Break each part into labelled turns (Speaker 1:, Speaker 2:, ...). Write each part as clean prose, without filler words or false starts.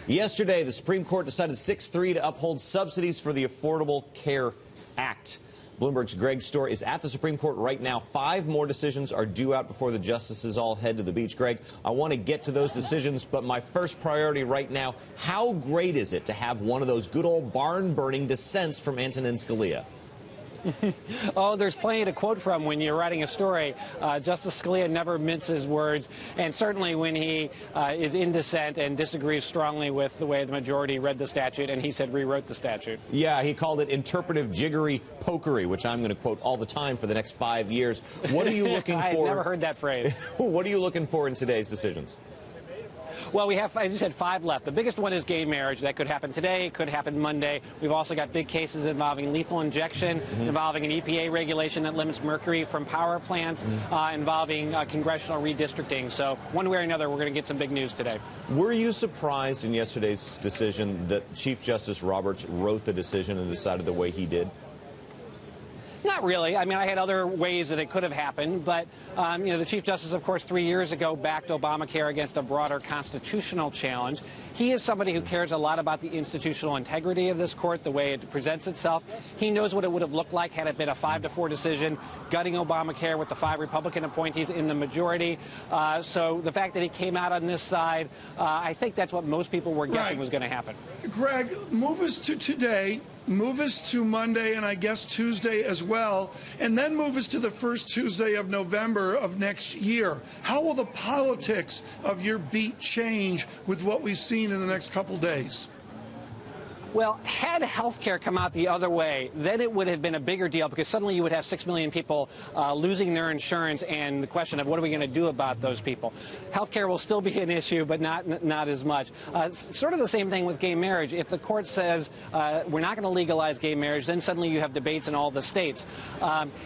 Speaker 1: Yesterday, the Supreme Court decided 6-3 to uphold subsidies for the Affordable Care Act. Bloomberg's Greg Stohr is at the Supreme Court right now. 5 more decisions are due out before the justices all head to the beach. Greg, I want to get to those decisions, but my first priority right now, how great is it to have one of those good old barn-burning dissents from Antonin Scalia?
Speaker 2: Oh, there's plenty to quote from when you're writing a story. Justice Scalia never minces words, and certainly when he is in dissent and disagrees strongly with the way the majority read the statute, and he said rewrote the statute.
Speaker 1: Yeah, he called it interpretive jiggery pokery, which I'm going to quote all the time for the next 5 years. What are you looking for?
Speaker 2: I've never heard that phrase.
Speaker 1: What are you looking for in today's decisions?
Speaker 2: Well, we have, as you said, 5 left. The biggest one is gay marriage. That could happen today. It could happen Monday. We've also got big cases involving lethal injection, involving an EPA regulation that limits mercury from power plants, involving congressional redistricting. So one way or another, we're going to get some big news today.
Speaker 1: Were you surprised in yesterday's decision that Chief Justice Roberts wrote the decision and decided the way he did?
Speaker 2: Not really. I mean, I had other ways that it could have happened, but, the Chief Justice, of course, 3 years ago backed Obamacare against a broader constitutional challenge. He is somebody who cares a lot about the institutional integrity of this court, the way it presents itself. He knows what it would have looked like had it been a 5-4 decision, gutting Obamacare with the 5 Republican appointees in the majority. So the fact that he came out on this side, I think that's what most people were guessing was going to happen.
Speaker 3: Greg, move us to today. Move us to Monday and I guess Tuesday as well, and then move us to the first Tuesday of November of next year. How will the politics of your beat change with what we've seen in the next couple days?
Speaker 2: Well, had health care come out the other way, then it would have been a bigger deal because suddenly you would have 6 million people losing their insurance and the question of what are we going to do about those people. Health care will still be an issue, but not as much. Sort of the same thing with gay marriage. If the court says we're not going to legalize gay marriage, then suddenly you have debates in all the states.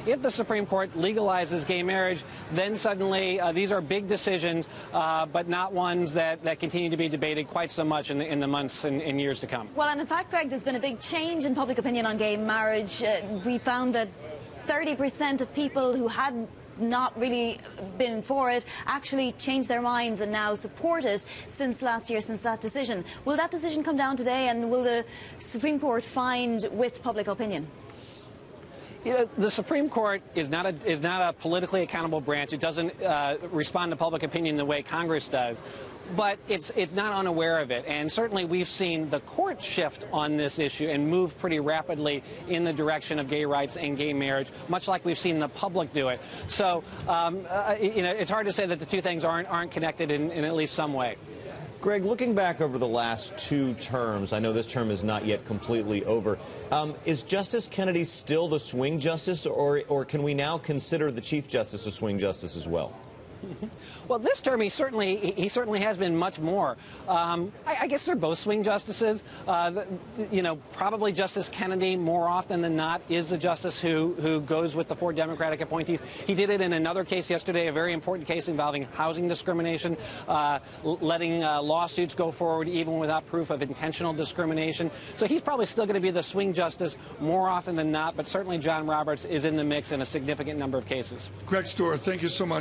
Speaker 2: If the Supreme Court legalizes gay marriage, then suddenly these are big decisions, but not ones that continue to be debated quite so much in the months and years to come.
Speaker 4: Well, and in fact, Greg, there's been a big change in public opinion on gay marriage. We found that 30% of people who had not really been for it actually changed their minds and now support it since last year, since that decision. Will that decision come down today, and will the Supreme Court find with public opinion?
Speaker 2: The Supreme Court is not a politically accountable branch. It doesn't respond to public opinion the way Congress does. But it's not unaware of it. And certainly we've seen the court shift on this issue and move pretty rapidly in the direction of gay rights and gay marriage, much like we've seen the public do it. So, it's hard to say that the two things aren't connected in at least some way.
Speaker 1: Greg, looking back over the last 2 terms, I know this term is not yet completely over. Is Justice Kennedy still the swing justice, or can we now consider the Chief Justice a swing justice as well?
Speaker 2: Well, this term he certainly has been much more. I guess they're both swing justices. Probably Justice Kennedy more often than not is the justice who goes with the 4 Democratic appointees. He did it in another case yesterday, a very important case involving housing discrimination, letting lawsuits go forward even without proof of intentional discrimination. So he's probably still going to be the swing justice more often than not, but certainly John Roberts is in the mix in a significant number of cases.
Speaker 3: Greg Stohr, thank you so much.